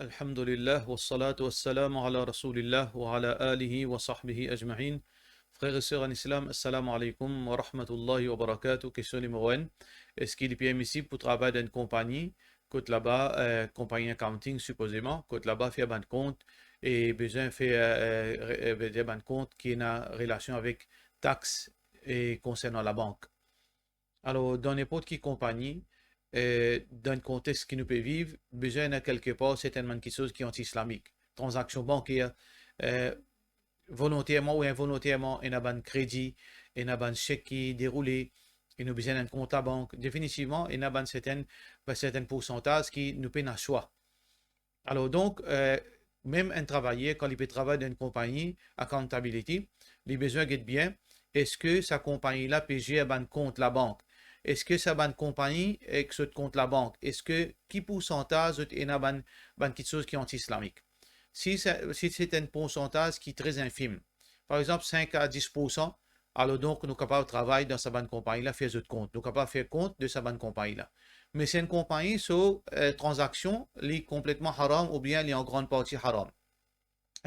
Alhamdulillah, wa salatu wa salam ala rasulillah wa ala alihi wa sahbihi ajma'in. Frères et sœurs en islam, assalamu alaikum wa rahmatullahi wa barakatuh. Question numéro 1. Est-ce qu'il est permissible pour travailler dans une compagnie, côté là-bas, compagnie accounting supposément, côté là-bas, faire ban compte et besoin faire des ban compte qui a relation avec taxes et concernant la banque. Alors, dans n'importe quelle compagnie, dans le contexte qui nous peut vivre, besoin de quelque part certainement quelque chose qui est anti-islamique. Transactions bancaires, euh, volontairement ou involontairement, il y a un crédit, il y a un chèque qui est déroulé, il y a besoin d'un compte à banque. Définitivement, il y a un certain pourcentage qui nous peut un choix. Alors donc, même un travailleur, quand il peut travailler dans une compagnie, accountability, il a besoin de bien, est-ce que sa compagnie-là peut gérer un compte la banque? Est-ce que sa bonne compagnie est que ce compte la banque? Est-ce que qui pourcentage est une quelque chose qui est anti-islamique? Si c'est un pourcentage qui est très infime, par exemple 5 à 10%, alors donc nous sommes capables de travailler dans sa bonne compagnie-là, faire ce compte. Nous sommes capables de faire compte de sa bonne compagnie-là. Mais c'est une compagnie sur transaction, elle est complètement haram ou bien elle est en grande partie haram.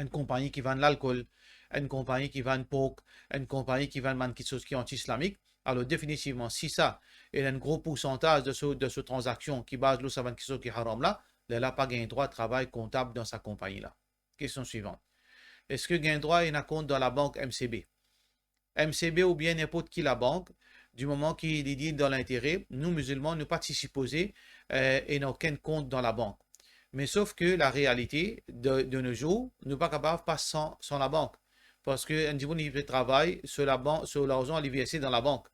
Une compagnie qui vend l'alcool, une compagnie qui vend le porc, une compagnie qui vend quelque chose qui est anti-islamique. Alors définitivement, si ça est un gros pourcentage de ce transaction qui base sur quelque chose qui est haram là, elle n'a pas un droit de travail comptable dans sa compagnie là. Question suivante. Est-ce que gain droit est un compte dans la banque MCB? MCB ou bien n'importe qui la banque, du moment qu'il est dit dans l'intérêt, nous musulmans, nous pas supposés et n'avons aucun compte dans la banque. Mais sauf que la réalité de nos jours, nous ne sommes pas capables de passer sans la banque. Parce qu'un individu qui travaille sur la banque, sur l'argent, il est versé dans la banque.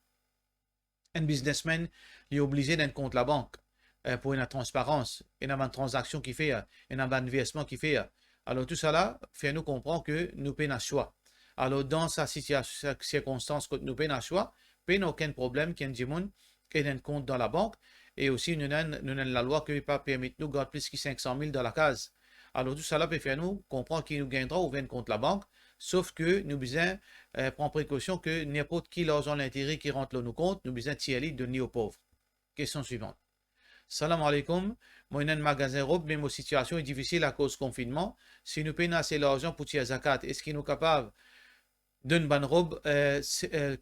Un businessman, il est obligé d'un compte la banque pour une transparence. Il y a une transaction qui fait, il y a un investissement qui fait. Alors tout ça fait nous comprendre que nous payons un choix. Alors dans sa circonstance, que nous payons un choix, nous n'avons aucun problème qu'un individu ait un compte dans la banque. Et aussi, nous avons la loi qui ne peut pas permettre nous de garder plus que 500 000 dans la case. Alors tout ça peut faire nous comprendre qu'il nous gagnera ou vient contre la banque. Sauf que nous besoin prendre précaution que n'importe qui l'argent l'intérêt qui rentre dans nos comptes, nous besoin tirer de donner aux pauvres. Question suivante. Salam alaikum. Moi, j'ai un magasin robe, mais ma situation est difficile à cause du confinement. Si nous payons assez l'argent pour tirer zakat, est-ce qu'il nous capable d'une bonne robe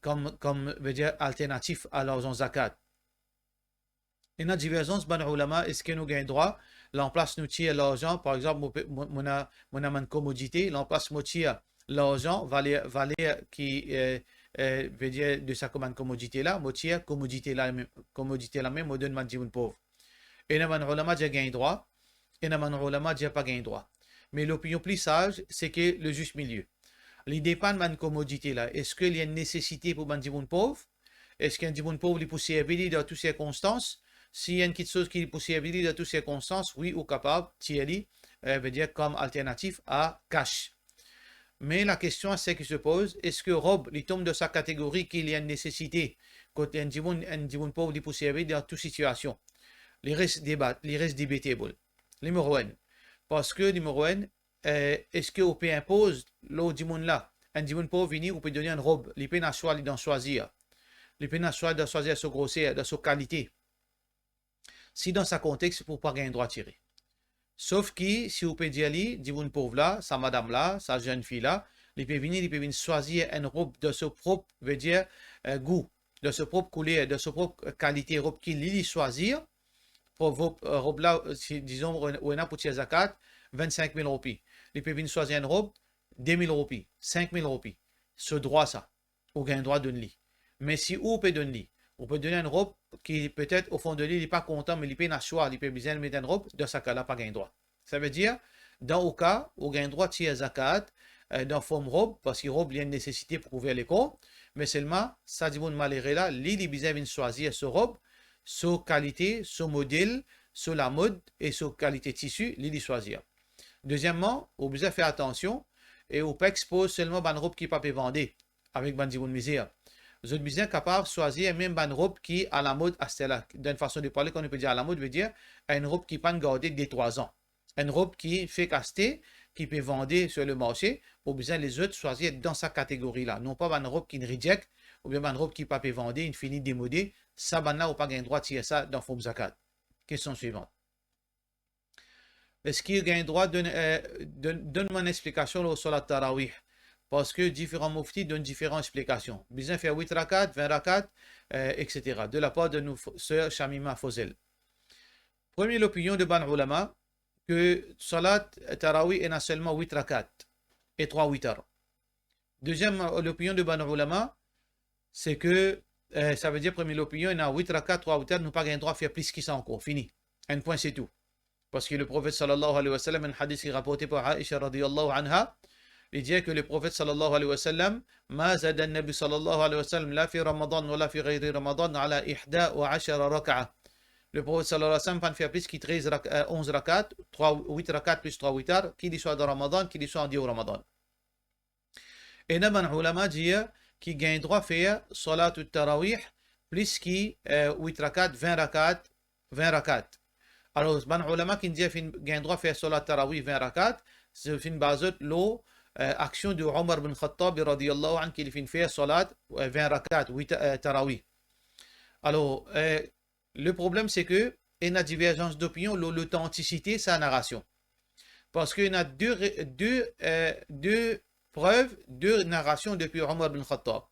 comme veut dire, alternatif à l'argent zakat? Il y a divergence, ban ulama, est-ce que nous gagnons droit? L'emplace nous tire l'argent, par exemple, mon a une commodité, l'emplace nous tire l'argent, valeur qui veut dire de sa commande commodité là, nous tire commodité là même, nous donne un pauvre. Et il y a ban ulama qui gagne droit, et il y a ban ulama qui pas gagne droit. Mais l'opinion plus sage, c'est que le juste milieu. L'idée pas de commodité là, est-ce qu'il y a une nécessité pour un pauvre? Est-ce qu'un pauvre est possible dans toutes circonstances? S'il y a une petite chose qui est possible dans toutes circonstances, oui, ou capable, Thierry veut dire comme alternative à cash. Mais la question c'est qui se pose, est-ce que Rob, il tombe de sa catégorie qu'il y a une nécessité côté un divin pauvre est possible dans toute situation? Les restes débat, les restes débattables. Numéro 1. Parce que numéro 1, est-ce qu'on peut imposer l'autre divin là? Un divin pauvre venir, on peut donner une robe, il peut d'en choisir. Il peut d'en choisir sa grosseur, de sa qualité. Si dans sa contexte, pour pas gagner droit tiré. Sauf que, si vous pouvez dire, dit une pauvre là, sa madame là, sa jeune fille là, il peut venir choisir une robe de ce propre, veut dire, goût, de ce propre couleur, de ce propre qualité, robe qu'il lui choisir, pour robe là, disons, on a pour tirer zakat, 25 000 roupies. Il peut venir choisir une robe, 2 000 roupies, 5 000 roupies. Ce droit ça, ou gagne droit d'un lit. Mais si vous peut donner, on peut donner une robe qui peut-être au fond de lui, il n'est pas content, mais il peut un choix, il peut besoin de mettre une robe, dans ce cas-là, pas gain droit. Ça veut dire, dans le cas où gain droit tirer zakat, dans forme robe, parce que robe, il y a une nécessité pour couvrir les corps, mais seulement, ça dit bon malheureux là, il a besoin de choisir ce robe, sa qualité, son modèle, sur la mode et sa qualité tissu, il choisir. Deuxièmement, on besoin faire attention et on peut exposer seulement une robe qui ne peut pas vendre avec une misère. Vous êtes bien capable de choisir même une robe qui est à la mode à celle-là. D'une façon de parler, qu'on peut dire à la mode, veut dire une robe qui peut garder des 3 ans. Une robe qui fait caster, qui peut vendre sur le marché, ou bien les autres choisir dans sa catégorie-là. Non pas une robe qui ne reject, ou bien une robe qui ne peut pas vendre, une finie démodée. Ça, là, ou pas gain droit de tirer ça dans Foum Zakat. Question suivante. est-ce qu'il y a un droit de donne-moi une explication au salat tarawih? Parce que différents muftis donnent différentes explications. Bizarre fait 8 rakats, 20 rakats, etc. De la part de nos sœurs Shamima Fozel. Première opinion de Ban Ulama, que salat tarawih est seulement 8 rakats et 3 witr. Deuxième l'opinion de Ban Ulama, c'est que ça veut dire, première opinion, il y a 8 rakats, 3 witr, nous pas le droit de faire plus que ça encore. Fini. Un point, c'est tout. Parce que le prophète sallallahu alayhi wa sallam, un hadith qui est rapporté par Aisha radiyallahu anha, il dit que le prophète sallallahu alayhi wa sallam, ما زاد النبي صلى الله عليه وسلم لا في رمضان ولا في غير رمضان على 11 ركعة. Le prophète sallallahu alayhi wa sallam pas faire plus que 11 rakats, 8 rakats plus 3 witr, qu'il soit dans Ramadan, qu'il soit en dit au Ramadan. Et nous, les ulama disent qu'il gagne droit à faire salat ou tarawih plus que 8 rakats, 20 rakats, 20 rakats. Alors, les ulama qui disent qu'il gagne droit à faire salat tarawih 20 rakats, c'est une base de l'action de Omar bin Khattab radiyallahu anhu qui fait faire salat 20 rakats, 8 tarawih. Alors, le problème c'est que il y a une divergence d'opinion, l'authenticité, sa narration. Parce qu'il y a deux preuves, deux narrations depuis Omar bin Khattab.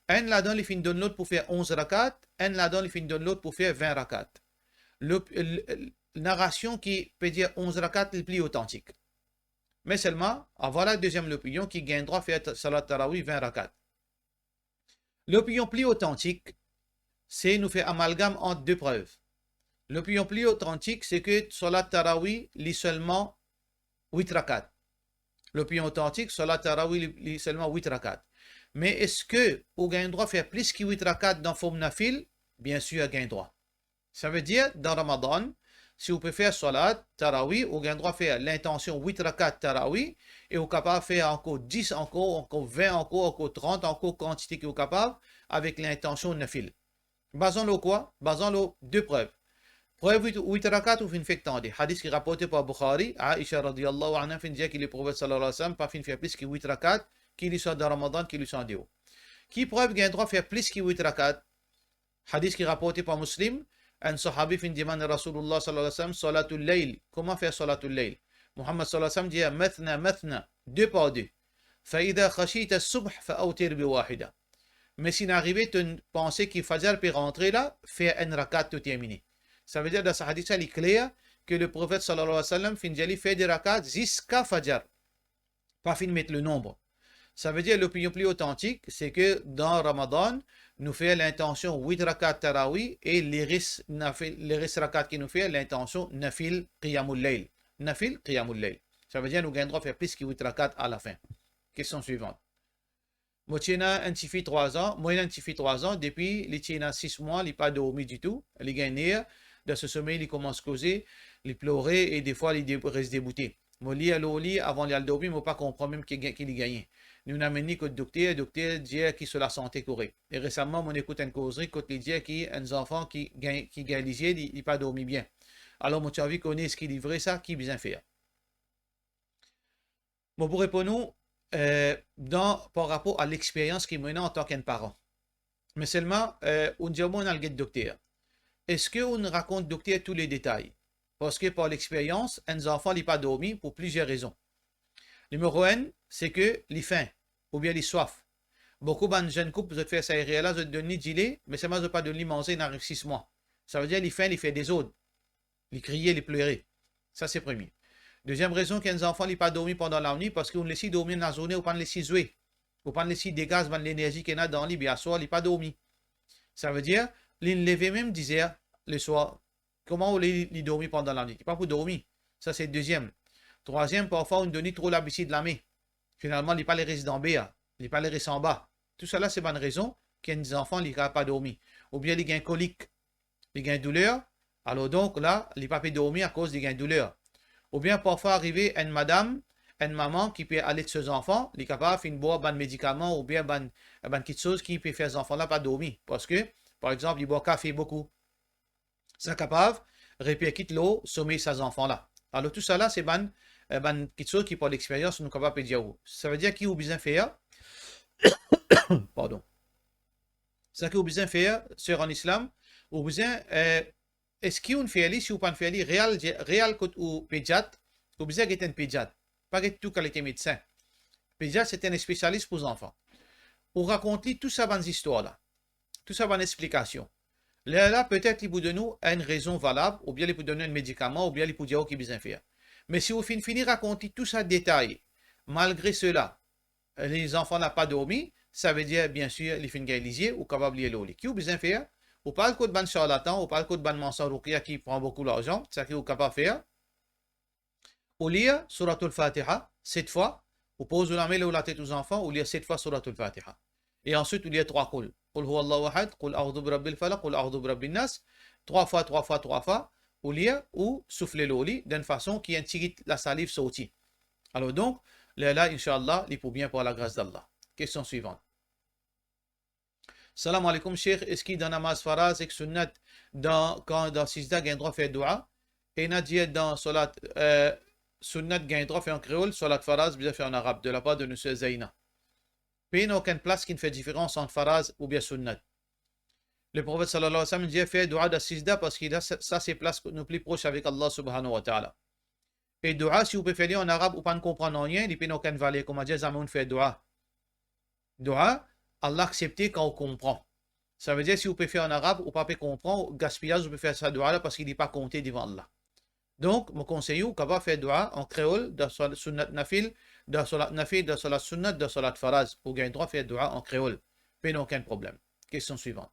Un là-dedans, il finit donne l'autre pour faire 11 rakats, un là-dedans, il finit donne l'autre pour faire 20 rakats. La narration qui peut dire 11 rakats est plus authentique. Mais seulement, voilà la deuxième opinion qui gagne droit à faire salat tarawih 20 rakats. L'opinion plus authentique, c'est nous faire amalgame entre deux preuves. L'opinion plus authentique, c'est que salat tarawih lit seulement 8 rakats. L'opinion authentique, salat tarawih lit seulement 8 rakats. Mais est-ce que vous gagnez droit à faire plus que 8 rakats dans forme nafil? Bien sûr, vous gagnez droit. Ça veut dire, dans Ramadan, si vous pouvez faire salat tarawih, vous gagnez droit à faire l'intention 8 rakats tarawih, et vous êtes capable de faire encore 10, encore 20, encore 30, encore quantité que vous êtes capable, avec l'intention nafil. Basons-le quoi? Basons-le deux preuves. Preuve 8 rakats ou fin fait tendre. Hadith qui est rapporté par Bukhari, Aisha radiyallahu anha fin dit que le prophète sallallahu alayhi wa sallam pas fin faire plus que 8 rakats, qu'il soit dans Ramadan, qu'il soit en Dio. Qui preuve qu'il a droit de faire plus que 8 rakats? Hadith qui est rapporté par Muslim, un sahabi fin demande à Rasulullah sallallahu alayhi wa sallam, salatul layl. Comment faire salatul layl? Muhammad sallallahu alayhi wa sallam dit, mathna, deux par deux. فإذا خشيت الصبح فأوتر بواحدة. Mais si n'arrivait de penser qu'il Fajr peut rentrer là, faire un rakat tout terminé. Ça veut dire dans ce hadith, il est clair que le prophète sallallahu alayhi wa sallam fait des rakats jusqu'à Fajr. Pas fin mettre le nombre. Ça veut dire l'opinion plus authentique, c'est que dans Ramadan, nous faisons l'intention 8 rakats tarawih et les restes rakats qui nous fait l'intention nafil qiyamul layl. Nafil qiyamul layl. Ça veut dire nous gagnons droit à faire plus que 8 rakats à la fin. Question suivante. Moi, j'ai un petit fille 3 ans. Moi, j'ai un petit fille 3 ans. Depuis, il a 6 mois, il n'a pas dormi du tout. Il gagne. Dans ce sommeil, il commence à causer, il pleurait et des fois, il reste débouté. Moi, lit à lit, avant d'aller dormir, moi, pas comprendre même qu'il gagnait. Nous avons amené que le docteur dit qu'il se la santé correcte. Et récemment, on écoute une causerie quand il dit qu'il y a un enfant qui gagne l'hygiène, il n'a pas dormi bien. Alors, moi, tu as vu qu'on est ce qui livrait ça, qui bien faire. Bon, pour répondre, par rapport à l'expérience qu'il m'a en tant qu'un parent. Mais seulement, on dit on a le docteur. Est-ce qu'on raconte docteur tous les détails? Parce que par l'expérience, un enfant n'a pas dormi pour plusieurs raisons. Numéro 1, c'est que les faim ou bien les soif. Beaucoup de jeunes couples veulent faire ça et là, ils donnent du lait, mais ça ne veut pas donner manger dans 6 mois. Ça veut dire les faim, ils font des autres. Les crier, les pleurer. Ça, c'est premier. Deuxième raison qu'un enfant n'a pas dormi pendant la nuit parce qu'on laisse dormir dans la journée ou pas laisser jouer. Ou pas laisser dégager l'énergie qu'il y a dans lui, bien soir, il n'a pas dormi. Ça veut dire, il lever même 10 heures le soir. Comment on les dormir pendant la nuit? Pas pour dormir. Ça, c'est le deuxième. Troisième, parfois, on donne trop l'habitude de la main. Finalement, il n'est pas les restes en bas. Il n'est pas les restes en bas. Tout cela, c'est une raison qu'un enfant n'a pas dormi. Ou bien, il y a un colique. Il y a une douleur. Alors donc, là, il n'a pas pu dormir à cause de douleur. Ou bien, parfois, arriver une madame, une maman qui peut aller de ses enfants, il est capable de boire un médicament ou bien quelque chose qui peut faire ces enfants-là pas dormir. Parce que, par exemple, il boit café beaucoup. C'est capable de répéter l'eau, sommeil ces enfants-là. Alors, tout ça là, c'est quelque chose qui, par l'expérience, nous sommes capables de dire. Ça veut dire qu'il y a besoin de faire. Pardon. Ça qu'il y a besoin de faire, sur en islam, ou besoin. Est-ce qu'il y a une fait si ou pas une fait réel ou pédiatre, Ou bien qu'il est un pédiatre. Pas que tout qualité médecin. Pédiatre, c'est un spécialiste pour les enfants. Ou raconter tout ça dans histoire là. Tout ça dans explication. Là, peut-être, il peut donner une raison valable, ou bien il peut donner un médicament, ou bien il peut dire qu'il a besoin de faire. Mais si vous finissez raconter tout ça détaillé, malgré cela, les enfants n'ont pas dormi, ça veut dire, bien sûr, les fins de ou capable de lire. Qui a besoin de faire? Ou pas le code ban charlatan, ou pas le code ban mensonge qui prend beaucoup d'argent, c'est ça qu'il est capable de faire. Ou lire Surat al-Fatiha, 7 fois, ou pose la main ou la tête aux enfants, ou lire 7 fois Surat al-Fatiha. Et ensuite, il y a 3 coups. Qul huwa Allahu ahad, qul a'udhu bi rabbil falaq, qul a'udhu bi rabbin nas. 3 fois, 3 fois, 3 fois. Ou lire ou souffler l'eau d'une façon qui intéresse la salive sortie. Alors donc, là, Inch'Allah, il faut bien pour la grâce d'Allah. Question suivante. Salam alaikum, Cheikh. Est-ce qu'il dans namaz faraz et sunnat quand dans Sijda, il y a un droit de faire dua? Et il a dit dans Salat sunnat, il y a un droit de faire en créole, Salat faraz, bien fait en arabe, de la part de M. Zayna. Puis il n'y a aucune place qui ne fait différence entre faraz ou bien sunnat. Le prophète sallallahu alayhi wa sallam dit fait dua de Sijda parce que ça c'est place nous plus proche avec Allah subhanahu wa ta'ala. Et dua, si vous pouvez faire en arabe ou pas ne comprendre rien, il n'y a aucune valeur. Comme on dit, on fait dua. Dua, Allah accepte quand on comprend. Ça veut dire si vous pouvez faire en arabe ou pas comprendre, gaspillage, vous pouvez faire ça dua là parce qu'il n'est pas compté devant Allah. Donc, mon conseil, vous pouvez faire dua en créole, dans sunnat nafil, dans salat nafil, dans salat sunnat, dans salat faraz. Vous avez le droit de faire dua en créole. Mais aucun problème. Question suivante.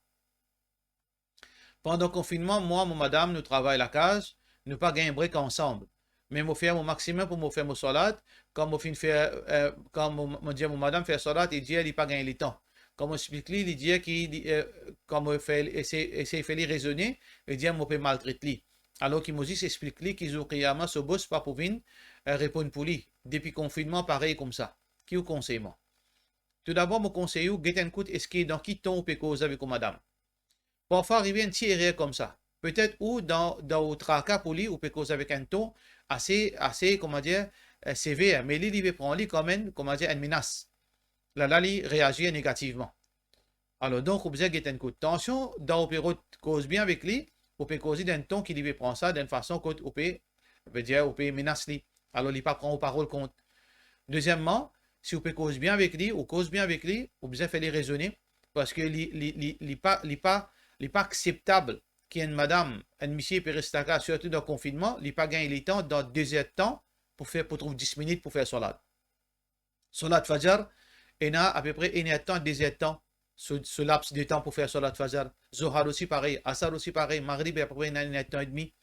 Pendant le confinement, moi, mon madame, nous travaillons à la case, nous pas gagner un break ensemble. Mais je fais mon maximum pour me faire mon salat. Quand je dis à mon madame faire salat, il dit qu'il n'a pas gagné le temps. Quand je explique, il dit qu'il quand je essaie de faire raisonner, il dit que je peux maltraiter. Alors qu'il Moses explique qu'ils ont qiyama ce boss pas pour venir répondre pour lui. Depuis le confinement, pareil comme ça. Qui vous conseille moi? Tout d'abord, mon conseil, get un coup, est-ce que dans qui ton peut causer avec madame? Parfois, arriver un petit erreur comme ça. Peut-être ou dans le tracas pour lui, ou peut causer avec un ton assez, comment dire, sévère. Mais lui, il va prendre comme comment dire, une menace. Là, il réagit négativement. Alors, donc, vous avez un coup de tension, dans le cause bien avec lui, vous pouvez causer d'un ton qui va prendre ça d'une façon que vous pouvez menacer lui. Alors, il ne pas prendre aux paroles compte. Deuxièmement, si vous pouvez causer bien avec lui, ou cause bien avec lui, vous pouvez faire les raisonner, parce que il n'est pas acceptable qu'il y ait une madame, un monsieur Péristaka, surtout dans le confinement, il n'a pas gagné le temps dans 2 heures de temps pour trouver 10 minutes pour faire salat. Salat Fajr, il y a à peu près 1 heure de temps, 2 heures de temps, ce laps de temps pour faire Salat Fajr. Zohar aussi pareil, Asar aussi pareil, Maghrib à peu près 1 heure de temps et demi,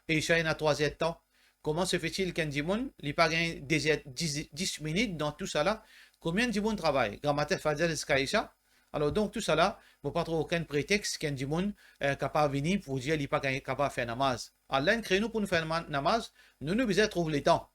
et Isha il y a 3 heures de temps. Comment se fait-il qu'un dimoun n'a pas gagné 10 minutes dans tout ça là? Combien de dimoun travaillent? Grammaire Fajr jusqu'à Isha. Alors donc tout ça là, vous ne pas trouver aucun prétexte qu'un dimoun capable de venir pour dire qu'il n'est pas capable de faire namaz. Allah crée nous pour nous faire namaz, nous devons trouver le temps.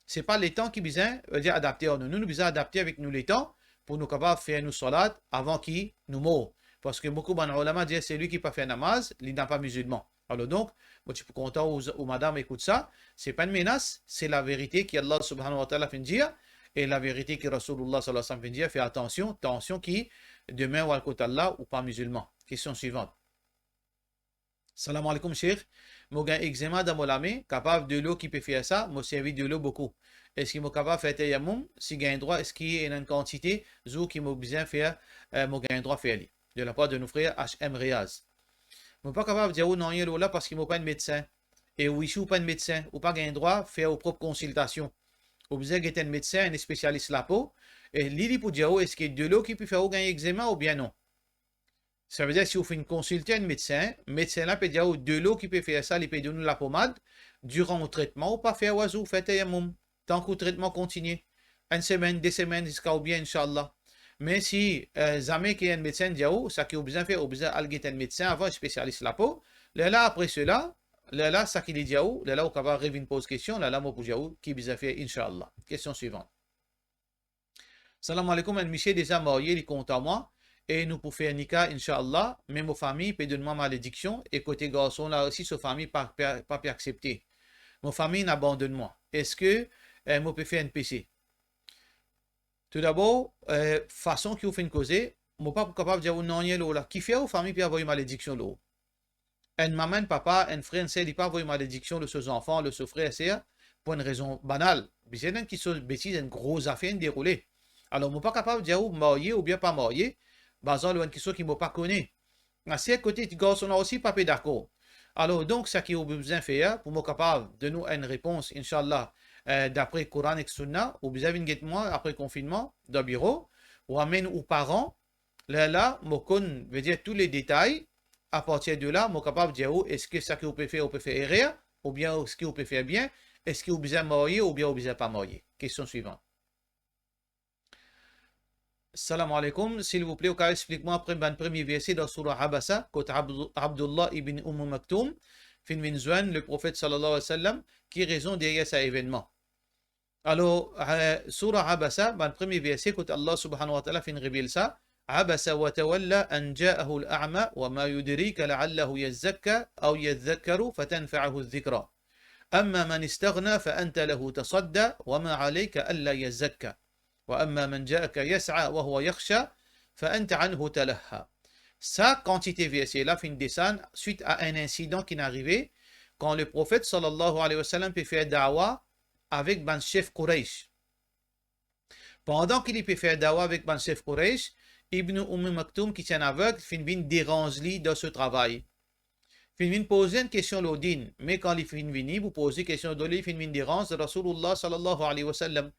Ce n'est pas le temps qui besoin adapter à nous. Nous devons adapter avec nous le temps pour nous capables de faire nos salat avant qu'il nous meure. Parce que beaucoup de ulama disent c'est lui qui n'a pas fait namaz, il n'est pas musulman. Alors donc, moi je suis content aux madame écoute ça, ce n'est pas une menace, c'est la vérité qu'Allah subhanahu wa ta'ala fait dire, et la vérité que Rasulullah sallallahu alayhi wa sallam fait dire, fais attention qui demain ou à côté d'Allah ou pas musulman. Question suivante. Salam alaikum, Cheikh. Moi, j'ai un eczéma dans mon lame, capable de l'eau qui peut faire ça, moi, servi de l'eau beaucoup. Est-ce qu'il est capable de faire tayammum? Si j'ai un droit, est-ce qu'il y a une quantité, qui m'a besoin de faire, moi, j'ai un droit de faire de la part de nos frères HM Riaz. Je ne suis pas capable de dire non, il là parce qu'il n'est pas un médecin. Et oui, je ne suis pas un médecin, ou pas un droit de faire aux propres consultations. Vous besoin d'être un médecin, un spécialiste de la peau, et l'idée pour dire est-ce qu'il y a de l'eau qui peut faire un eczéma ou bien non? Ça veut dire que si vous faites une consultation à un médecin, le médecin là peut dire de l'eau qui peut faire ça, il peut donner la pommade durant le traitement ou pas faire oiseau, faites un tant que le traitement continue. 1 semaine, 2 semaines, jusqu'à ou bien, Inch'Allah. Mais si jamais qu'il y a un médecin dit ça qui a besoin de faire, besoin d'aller un médecin avant un spécialiste de la peau, là après cela, là ça qu'il dit là, on va revenir une pause question, là moi pour dire qui a besoin de faire, Inch'Allah. Question suivante. Salam alaikum, un monsieur déjà marié, il compte à moi. Et nous pour faire nika, Inch'Allah, même aux familles, peut donner ma malédiction. Et côté garçon, là aussi, sa famille pas pu accepter. Mon famille n'abandonne moi. Est-ce que moi peux faire un PC? Tout d'abord, façon qui vous fait une cause, moi pas capable de dire non, là. Qui fait aux familles puis avoir une malédiction là? Un maman, papa, un frère, une sœur, il pas avoir une malédiction de ses enfants, de ses frères et sœurs, pour une raison banale. C'est une qui sont bêtises, une grosse affaire déroulée. Alors, je ne suis pas capable de dire marié ou bien pas marié, basant sur une question qui ne m'a pas connu. À ce côté, les garçons ont aussi pas d'accord. Alors, donc, ce qui est besoin de faire pour être capable de nous une réponse, Inch'Allah, d'après Coran et Sunna, ou bien une mois après confinement, dans le bureau, ou amène aux parents, là, je veut dire tous les détails. À partir de là, je suis capable de dire est-ce que ça que vous pouvez faire erreur, ou bien est-ce que vous pouvez faire bien, est-ce que vous besoin marier ou bien vous besoin pas marier. Question suivante. Salam alaikum, s'il vous plaît, explique-moi après le premier verset dans Surah Abasa, côté Abdullah ibn Maktoum, fin le prophète sallallahu alayhi wa sallam, qui raison derrière cet événement. Alors, Surah Abasa, le premier verset, côté Allah subhanahu wa ta'ala, fin révèle ça. Abasa wa tawalla an ja'ahu al-a'ma wa ma yudrika la'allahu yazzakka aw yadhakkaru fatanfa'ahu adh-dhikra. Amma man istaghna fa anta lahu tasadda wa ma 'alayka alla yazzakka. وأما من جاءك يسعى وهو يخشى فأنت عنه تلهى. Ça, quantité verset là, fin descend suite à un incident qui est arrivé quand le prophète sallallahu alayhi wa sallam peut faire da'wah avec ban chef Quraysh. Pendant qu'il peut faire da'wah avec ban chef Quraysh, Ibn Maktoum qui est un aveugle, fin vient déranger dans ce travail. Fin vient poser une question l'odine, mais quand il fin vient, vous posez une question d'oli, fin vient déranger Rasulullah sallallahu alayhi wa sallam.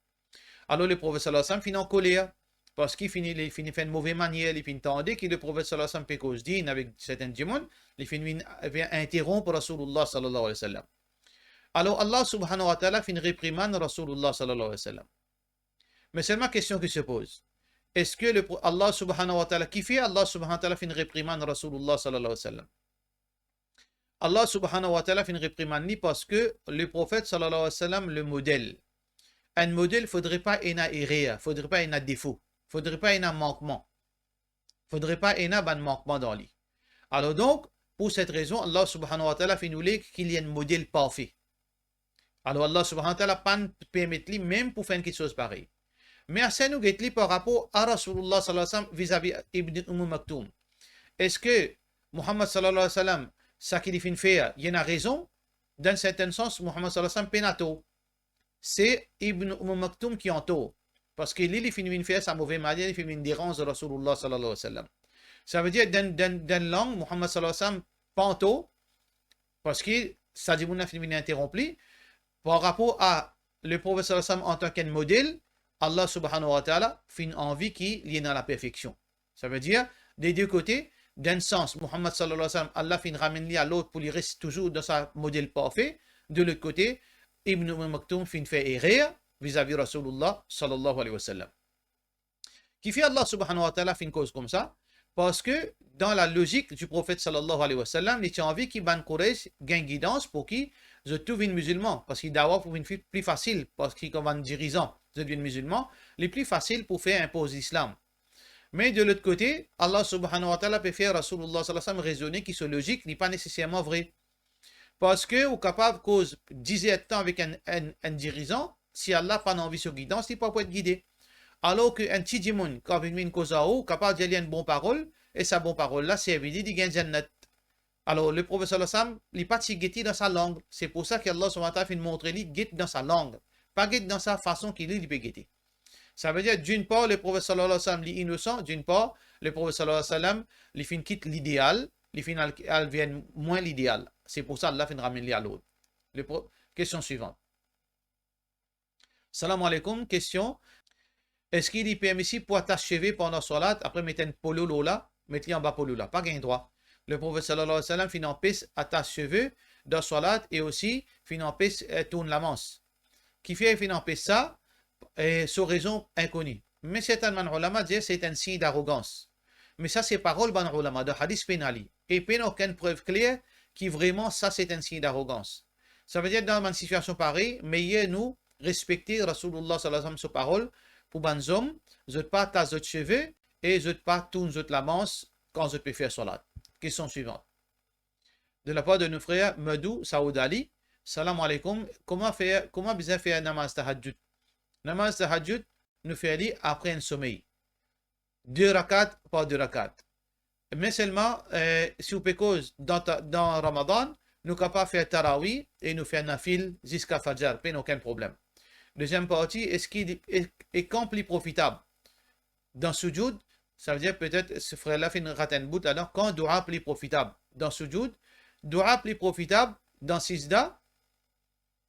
Alors le prophète sallallahu alayhi wa sallam finit en colère parce qu'il finit fait une mauvaise manière, il finit tendait que le prophète sallallahu alayhi wa sallam peut cause dîne avec certains démons, il finit interrompre Rasulullah sallallahu alayhi wa sallam. Alors Allah subhanahu wa ta'ala finit réprimande Rasulullah sallallahu alayhi wa sallam. Mais c'est ma question qui se pose. Est-ce que Allah subhanahu wa ta'ala, qui fait Allah subhanahu wa ta'ala finit réprimande Rasulullah sallallahu alayhi wa sallam? Allah subhanahu wa ta'ala finit réprimande parce que le prophète sallallahu alayhi wa sallam le modèle. Un modèle, il ne faudrait pas qu'il y ait un erreur, il ne faudrait pas qu'il y ait un défaut, il ne faudrait pas qu'il y ait un manquement. Il ne faudrait pas qu'il y ait un manquement dans lui. Alors donc, pour cette raison, Allah subhanahu wa ta'ala fait nous qu'il y ait un modèle parfait. Alors Allah subhanahu wa ta'ala ne permet pas même pour faire quelque chose pareil. Mais à ce nous par rapport à Rasulullah sallallahu alayhi wa sallam vis-à-vis Ibn Maktoum. Est-ce que Muhammad sallallahu alayhi wa sallam, ça qu'il fait faire, il y a une raison? Dans un certain sens, Muhammad sallallahu alayhi wa sallam pénato. C'est Ibn Maktoum qui en tort. Parce que lui, il finit de faire sa mauvaise manière, il finit de déranger Rasulullah sallallahu alayhi wa sallam. Ça veut dire, dans langue, Muhammad sallallahu alayhi wa sallam, pas en tort, parce que ça dit, qu'il finit interrompu, par rapport à le prophète sallallahu alayhi wa sallam en tant qu'un modèle, Allah subhanahu wa ta'ala finit envie qu'il y ait dans la perfection. Ça veut dire, des deux côtés, d'un sens, Muhammad sallallahu alayhi wa sallam, Allah finit ramène à l'autre pour lui rester toujours dans sa modèle parfait. De l'autre côté, Ibn Maktoum fin fait erreur vis-à-vis Rasulullah sallallahu alayhi wa sallam. Qui fait Allah subhanahu wa ta'ala fin cause comme ça? Parce que dans la logique du prophète sallallahu alayhi wa sallam, il a envie qu'il ban Quraysh gagne guidance pour qu'il se trouve musulman. Parce qu'il doit pour une plus facile, parce qu'il comme un dirigeant devient musulman, il est plus facile pour faire imposer l'islam. Mais de l'autre côté, Allah subhanahu wa ta'ala peut faire Rasulullah sallallahu alayhi wa sallam raisonner qui soit logique n'est pas nécessairement vrai. Parce que vous êtes capable de cause 10 temps avec un dirigeant, si Allah n'a pas envie de guidance, il ne peut pas être guidé. Alors qu'un petit démon, quand il une cause à haut, capable de dire une bonne parole, et sa bonne parole là, c'est évident, il gagne Jannat. Alors le prophète sallallahu alayhi wa sallam, il n'est pas si guetté dans sa langue. C'est pour ça qu'Allah subhanahu wa ta'ala fait montrer lui guette dans sa langue, pas guette dans sa façon qu'il peut guetter. Ça veut dire, d'une part, le prophète sallallahu alayhi wa sallam est innocent, d'une part, le prophète sallallahu alayhi wa sallam, il fait quitte l'idéal, il fait elle vient moins l'idéal. C'est pour ça Allah fin ramène à l'autre. Question suivante. Salam alaikum. Question. Est-ce qu'il est permissible pour attacher cheveux pendant la salat après mettre un polo là, mettre en bas polo là? Pas gain droit. Le prophète sallallahu alayhi wa sallam fin en pisse attache cheveux dans la salat et aussi fin en pisse tourne la manche. Qui fait fin en pisse ça sans raison inconnue. Mais certains ulama disent c'est un signe d'arrogance. Mais ça c'est parole ban ulama de hadith pénali. Et pas aucune preuve claire qui vraiment, ça c'est un signe d'arrogance. Ça veut dire dans une situation pareille, mais nous respecter Rasulullah sallallahu alayhi wa sallam sa parole pour les hommes, je ne pas tasse de cheveux et je ne pas tourner la manche quand je peux faire salat. Question suivante. De la part de nos frères Medou Saoud Ali, salam alaikum, comment bien faire namaz tahajjud? Namaz tahajjud, nous faisons après un sommeil. 2 rakats par 2 rakats. Mais seulement, si vous pouvez cause dans Ramadan, nous capables de faire tarawih et nous faire nafil jusqu'à Fajr, pas aucun problème. Deuxième partie, est-ce qu'il est quand plus profitable? Dans Sujoud, ça veut dire peut-être ce frère-là fait une ratine bout, alors quand dua plus profitable? Dans Sujoud, dua plus profitable dans Sijda,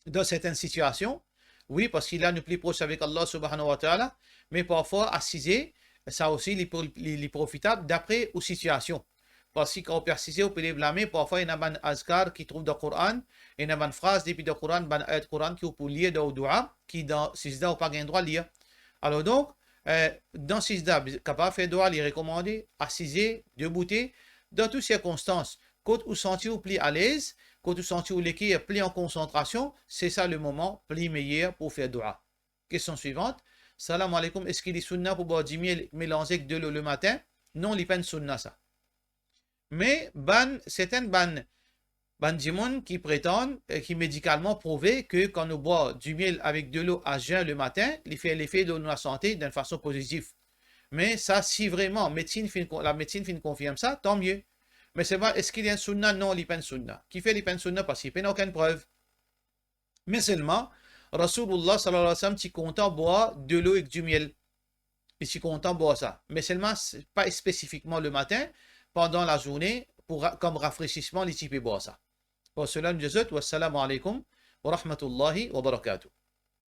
dans certaines situations, oui, parce qu'il a une plus proche avec Allah subhanahu wa ta'ala, mais parfois assiser, ça aussi est profitable d'après aux situations. Parce que quand on persiste, on peut les blâmer, parfois il y a un azkar qui trouve dans le Coran, il y a une phrase depuis le Coran, une ayat Coran qui peut lire dans le dua, qui dans Sijda n'a pas le droit de lire. Alors donc, dans Sijda, capable de faire dua, il est recommandé, assiser, debouter, dans toutes circonstances, quand vous sentez vous plus à l'aise, quand vous sentez vous l'équipe plus en concentration, c'est ça le moment plus meilleur pour faire dua. Question suivante. Salam alaikum, est-ce qu'il est sunna pour boire du miel mélangé avec de l'eau le matin? Non, il n'est pas sunna ça. Mais certaines ban qui prétendent, qui médicalement prouvent que quand on boit du miel avec de l'eau à jeun le matin, il fait l'effet de notre santé d'une façon positive. Mais ça, si vraiment la médecine confirme ça, tant mieux. Mais c'est pas, est-ce qu'il y a un sunna? Non, il n'y a pas un sunna. Qui fait un sunna parce qu'il n'y a aucune preuve. Mais seulement, Rasulullah sallallahu alayhi wa sallam, tu content boire de l'eau avec du miel. Et tu content boire ça. Mais seulement, pas spécifiquement le matin, pendant la journée, comme rafraîchissement, les types boire ça. Pour cela, nous disons, wassalamu alaikum wa rahmatullahi wa barakatuh.